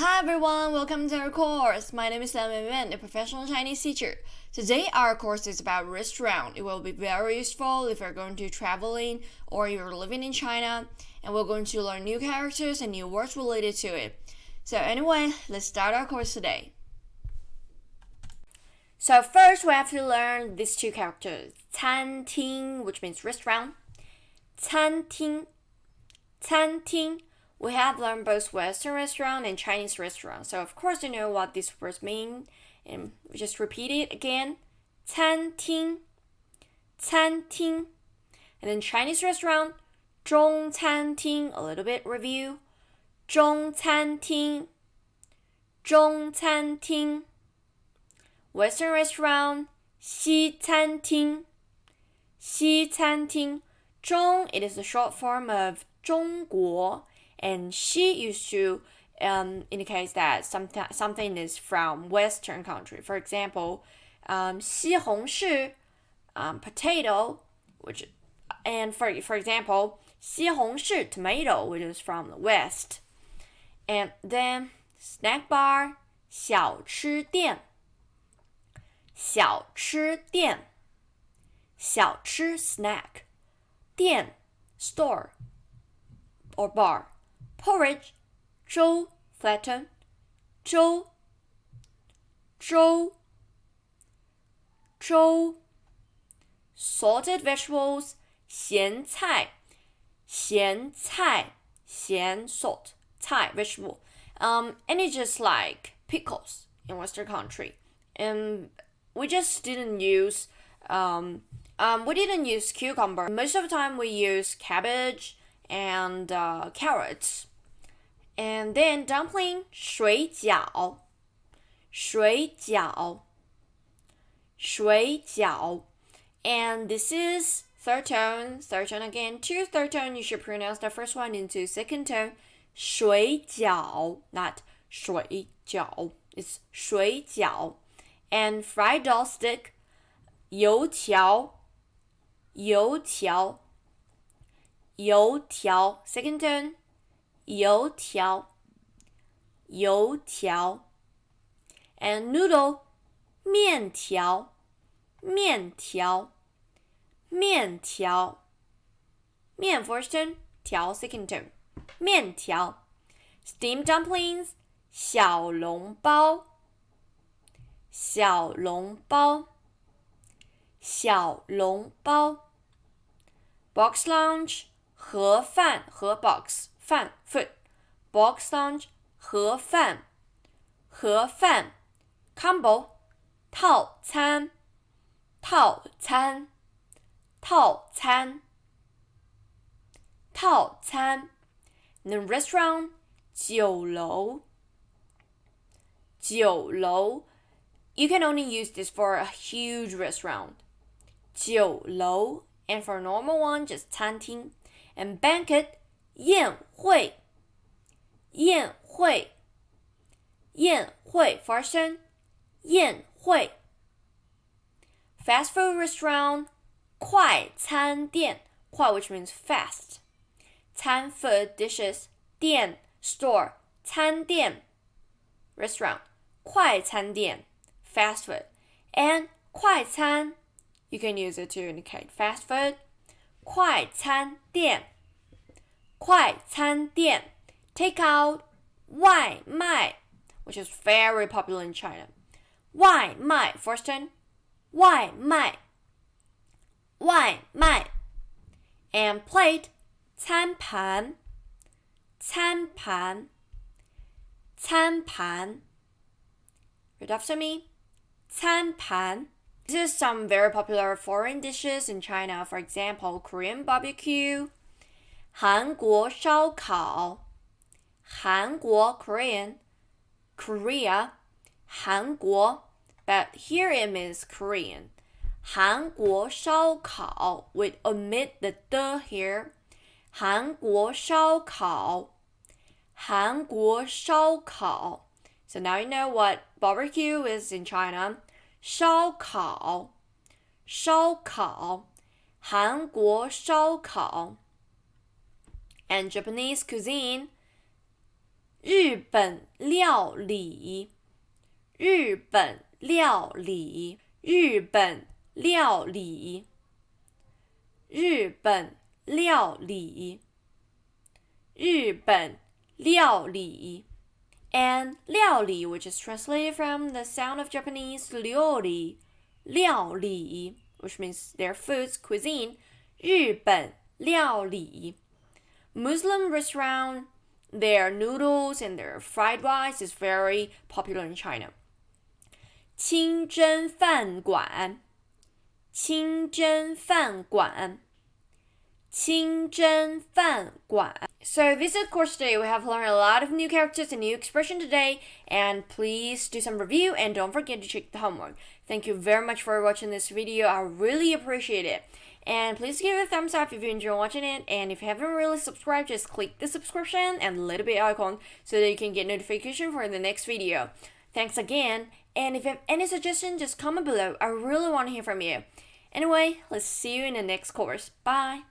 Hi everyone, welcome to our course. My name is Wen, a professional Chinese teacher. Today our course is about restaurant. It will be very useful if you're going to traveling or you're living in China, and we're going to learn new characters and new words related to it. So anyway, let's start our course today. So first we have to learn these two characters. 餐厅, which means restaurant. 餐厅, 餐厅. We have learned both Western restaurant and Chinese restaurant. So of course you know what these words mean. And we just repeat it again. 餐厅, 餐厅. And then Chinese restaurant, 中餐厅, a little bit review. 中餐厅, 中餐厅. Western restaurant, 西餐厅, 西餐厅. 中, it is the short form of 中国. And she used to indicate that something is from Western country. For example, 西红柿, potato, and for example, 西红柿 tomato, which is from the West. And then snack bar, 小吃店, 小吃店, 小吃 snack, 店 store or bar. Porridge, 粥 flatten, 粥 salted vegetables, 咸菜 salt 菜 vegetable, and it's just like pickles in Western country. And we just didn't use cucumber. Most of the time we use cabbage and carrots. And then dumpling, 水饺 And this is third tone again. To third tone, you should pronounce the first one into second tone. 水饺, not 水饺. It's 水饺. And fried doll stick, 油条 second tone, 油条 And noodle, 面条 面first tone, 条 second tone, 面条 Steamed dumplings, 小笼包 Box lunch, 盒饭 box 饭 food, box lunch 盒饭 combo 套餐 And then restaurant 酒楼 You can only use this for a huge restaurant 酒楼 And for a normal one, just 餐厅 And banquet, 宴会 first one, 宴会 Fast food restaurant, 快餐店 快 which means fast 餐 food dishes, 店 store, 餐店 restaurant, 快餐店 fast food And 快餐 You can use it to indicate fast food 快餐店 Take out 外卖 which is very popular in China 外卖 first one 外卖 And plate 餐盘 Read after me 餐盘 This is some very popular foreign dishes in China. For example, Korean barbecue, 韩国烧烤 韩国 Korean, Korea, 韩国 But here it means Korean. 韩国烧烤 We omit the the here. 韩国烧烤 韩国烧烤 So now you know what barbecue is in China. 烧烤 韩国烧烤 And Japanese cuisine 日本料理，日本料理，日本料理，日本料理，日本料理。And 料理, which is translated from the sound of Japanese 料理, 料理, which means their foods, cuisine, 日本料理. Muslim restaurant, their noodles and their fried rice is very popular in China. 清真饭馆，清真饭馆，清真饭馆。So this is course today. We have learned a lot of new characters and new expression today. And please do some review and don't forget to check the homework. Thank you very much for watching this video. I really appreciate it. And please give it a thumbs up if you enjoy watching it. And if you haven't really subscribed, just click the subscription and little bell icon so that you can get notification for the next video. Thanks again. And if you have any suggestions, just comment below. I really want to hear from you. Anyway, let's see you in the next course. Bye.